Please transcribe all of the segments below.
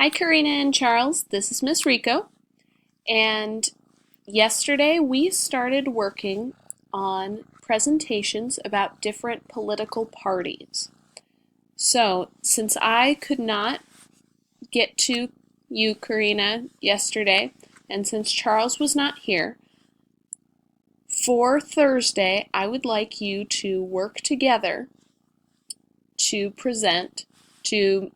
Hi, Karina and Charles. This is Miss Rico. And yesterday we started working on presentations about different political parties. So, since I could not get to you, Karina, yesterday, and since Charles was not here, for Thursday I would like you to work together to present, to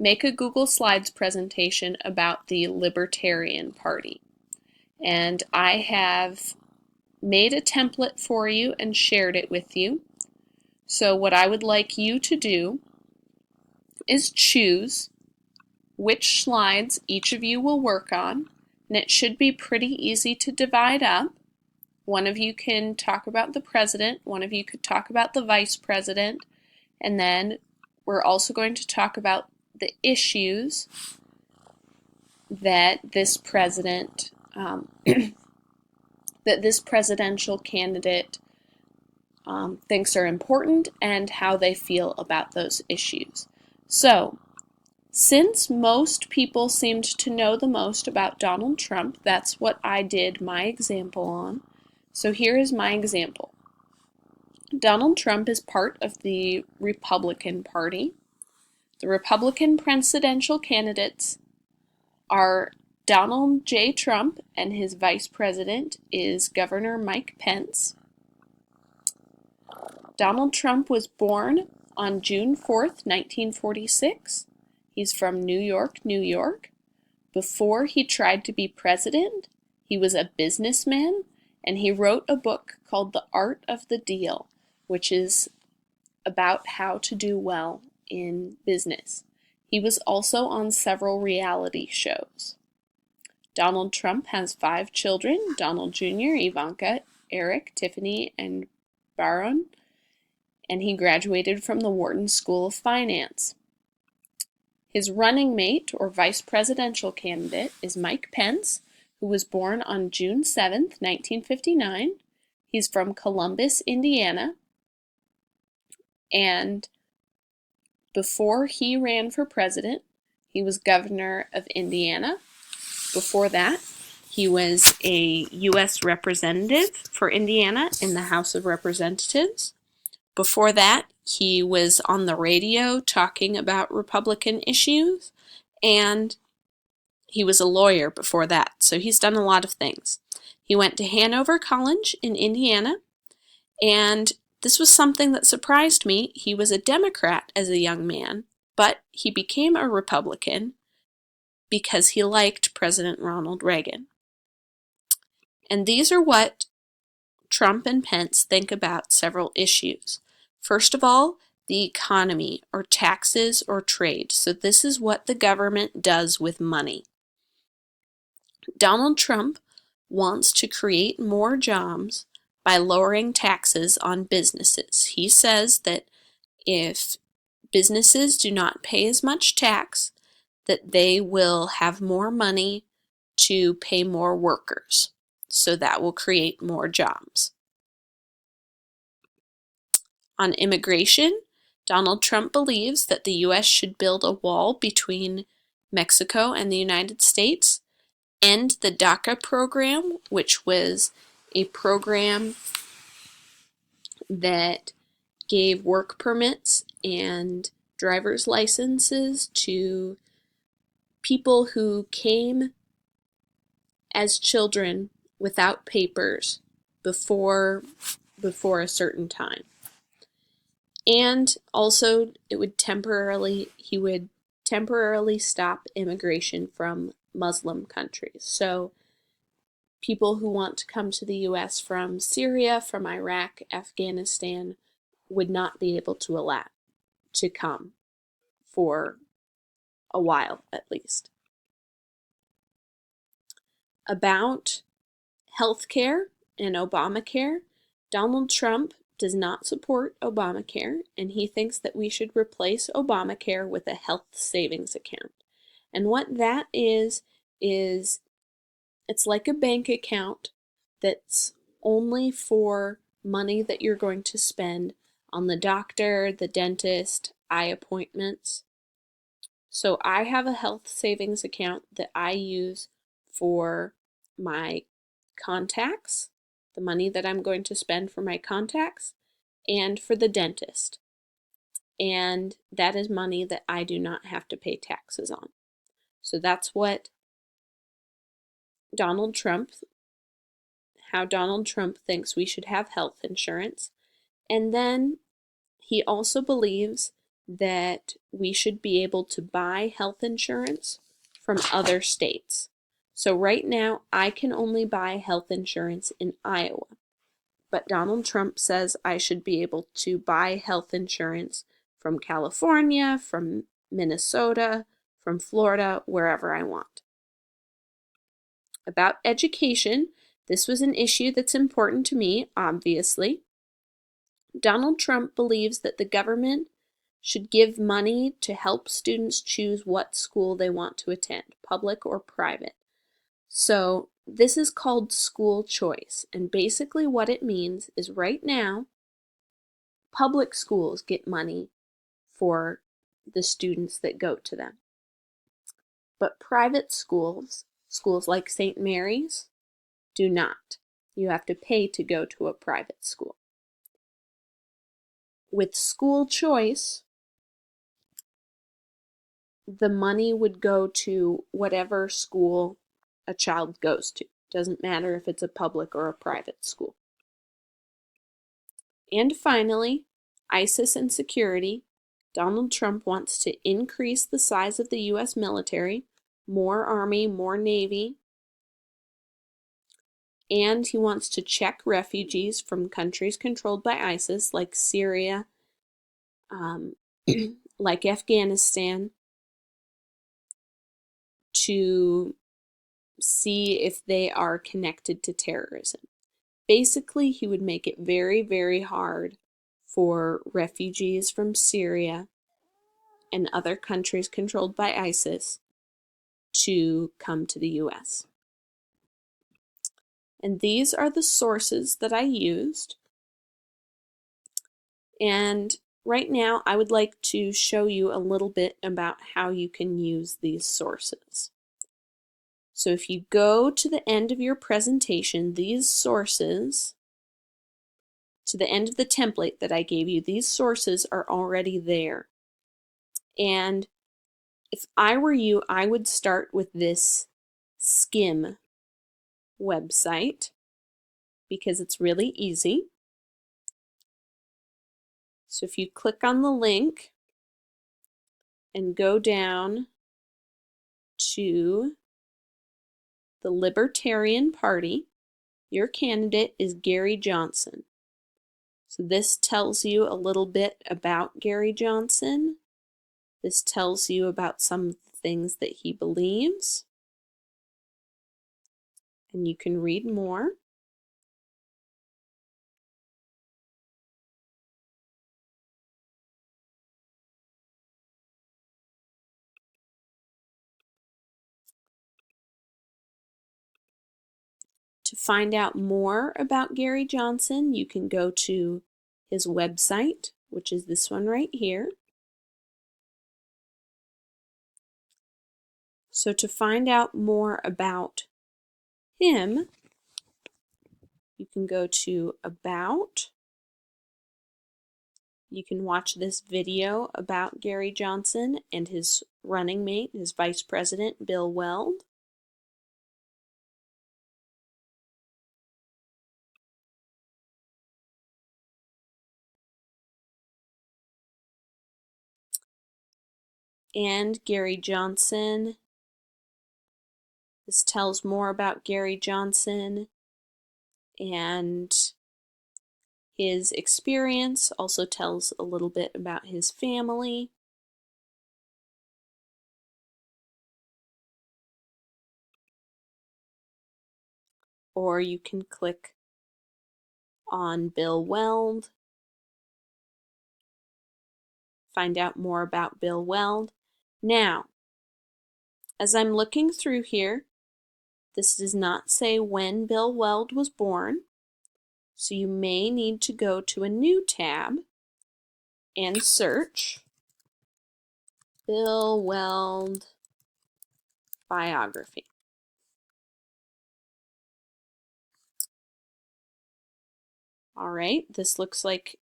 make a Google Slides presentation about the Libertarian Party. And I have made a template for you and shared it with you. So what I would like you to do is choose which slides each of you will work on, and it should be pretty easy to divide up. One of you can talk about the president, one of you could talk about the vice president, and then we're also going to talk about the issues that this president that this presidential candidate thinks are important and how they feel about those issues. So, since most people seemed to know the most about Donald Trump, that's what I did my example on. So here is my example. Donald Trump is part of the Republican Party. The Republican presidential candidates are Donald J. Trump, and his vice president is Governor Mike Pence. Donald Trump was born on June 4th, 1946. He's from New York, New York. Before he tried to be president, he was a businessman, and he wrote a book called The Art of the Deal, which is about how to do well in business. He was also on several reality shows. Donald Trump has 5 children: Donald Jr., Ivanka, Eric, Tiffany, and Baron, and he graduated from the Wharton School of Finance. His running mate, or vice presidential candidate, is Mike Pence, who was born on June 7th, 1959. He's from Columbus, Indiana, and before he ran for president, he was governor of Indiana. Before that, he was a U.S. representative for Indiana in the House of Representatives. Before that, he was on the radio talking about Republican issues, and he was a lawyer before that, so he's done a lot of things. He went to Hanover College in Indiana, and this was something that surprised me. He was a Democrat as a young man, but he became a Republican because he liked President Ronald Reagan. And these are what Trump and Pence think about several issues. First of all, the economy, or taxes, or trade. So this is what the government does with money. Donald Trump wants to create more jobs by lowering taxes on businesses. He says that if businesses do not pay as much tax, that they will have more money to pay more workers. So that will create more jobs. On immigration, Donald Trump believes that the U.S. should build a wall between Mexico and the United States, end the DACA program, which was a program that gave work permits and driver's licenses to people who came as children without papers before a certain time. And also he would temporarily stop immigration from Muslim countries. So people who want to come to the U.S. from Syria, from Iraq, Afghanistan would not be able to come for a while at least. About healthcare and Obamacare, Donald Trump does not support Obamacare, and he thinks that we should replace Obamacare with a health savings account. And what that is it's like a bank account that's only for money that you're going to spend on the doctor, the dentist, eye appointments. So I have a health savings account that I use for my contacts, the money that I'm going to spend for my contacts, and for the dentist. And that is money that I do not have to pay taxes on. So that's what how Donald Trump thinks we should have health insurance. And then he also believes that we should be able to buy health insurance from other states. So right now, I can only buy health insurance in Iowa. But Donald Trump says I should be able to buy health insurance from California, from Minnesota, from Florida, wherever I want. About education, this was an issue that's important to me, obviously. Donald Trump believes that the government should give money to help students choose what school they want to attend, public or private. So this is called school choice, and basically what it means is right now, public schools get money for the students that go to them. But private schools like St. Mary's, do not. You have to pay to go to a private school. With school choice, the money would go to whatever school a child goes to. Doesn't matter if it's a public or a private school. And finally, ISIS and security. Donald Trump wants to increase the size of the U.S. military, more Army, more Navy, and he wants to check refugees from countries controlled by ISIS like Syria, like Afghanistan, to see if they are connected to terrorism. Basically, he would make it very, very hard for refugees from Syria and other countries controlled by ISIS to come to the U.S. And these are the sources that I used. And right now, I would like to show you a little bit about how you can use these sources. So if you go to the end of your presentation, these sources, to the end of the template that I gave you, these sources are already there. And if I were you, I would start with this Skim website because it's really easy. So if you click on the link and go down to the Libertarian Party, your candidate is Gary Johnson. So this tells you a little bit about Gary Johnson. This tells you about some of the things that he believes. And you can read more. To find out more about Gary Johnson, you can go to his website, which is this one right here. So to find out more about him, you can go to About. You can watch this video about Gary Johnson and his running mate, his vice president, Bill Weld. And Gary Johnson. This tells more about Gary Johnson and his experience, also tells a little bit about his family. Or you can click on Bill Weld, find out more about Bill Weld. Now, as I'm looking through here, this does not say when Bill Weld was born, so you may need to go to a new tab and search Bill Weld biography. All right, this looks like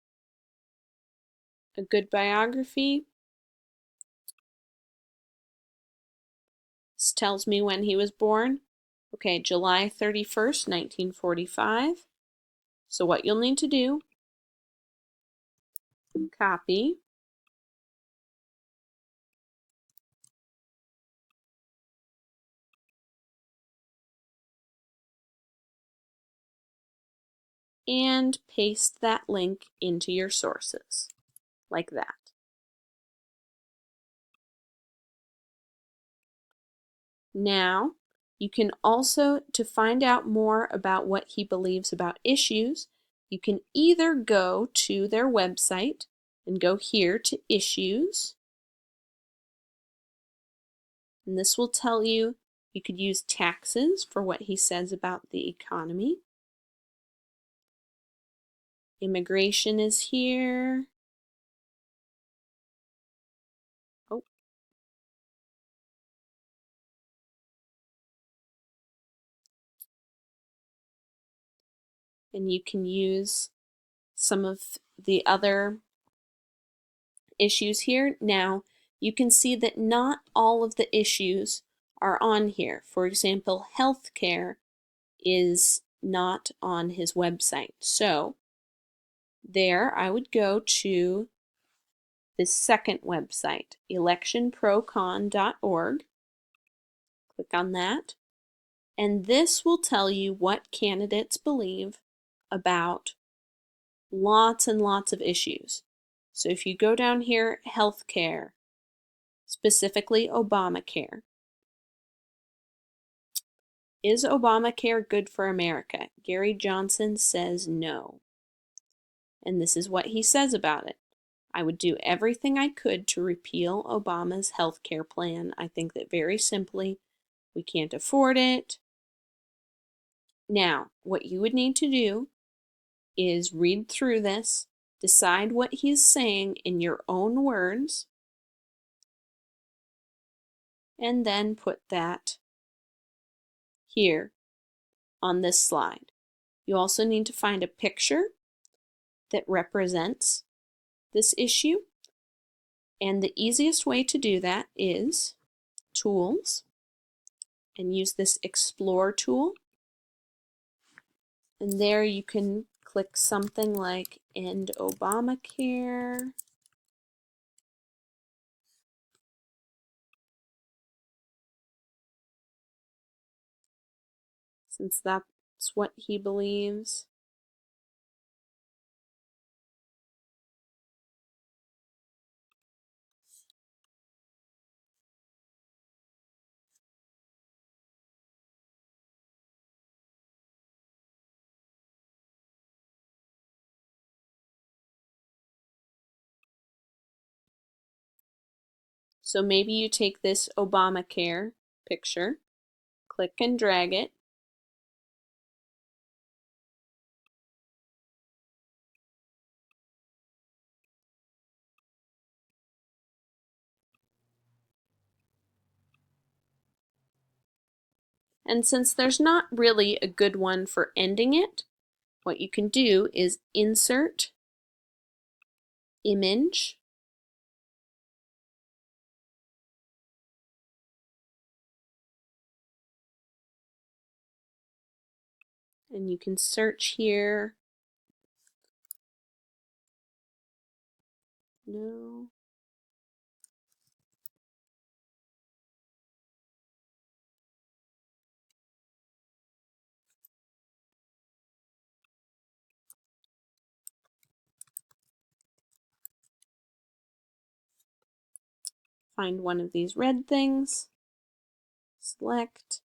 a good biography. This tells me when he was born. Okay, July 31st, 1945. So what you'll need to do, copy, and paste that link into your sources, like that. Now, you can also, to find out more about what he believes about issues, you can either go to their website and go here to Issues, and this will tell you you could use taxes for what he says about the economy. Immigration is here. Oh. And you can use some of the other issues here. Now, you can see that not all of the issues are on here. For example, healthcare is not on his website. So there I would go to the second website, electionprocon.org. Click on that. And this will tell you what candidates believe about lots and lots of issues. So if you go down here, healthcare, specifically Obamacare. Is Obamacare good for America? Gary Johnson says no. And this is what he says about it. I would do everything I could to repeal Obama's health care plan. I think that very simply, we can't afford it. Now, what you would need to do is read through this, decide what he's saying in your own words, and then put that here on this slide. You also need to find a picture that represents this issue, and the easiest way to do that is Tools, and use this Explore tool, and there you can click something like End Obamacare. Since that's what he believes. So maybe you take this Obamacare picture, click and drag it, and since there's not really a good one for ending it, what you can do is Insert, Image, and you can search here. No. Find one of these red things, select,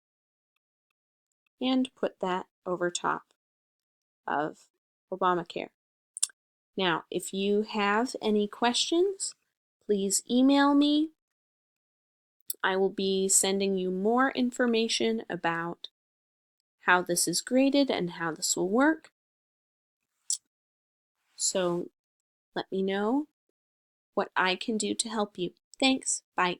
and put that over top of Obamacare. Now, if you have any questions, please email me. I will be sending you more information about how this is graded and how this will work. So let me know what I can do to help you. Thanks. Bye.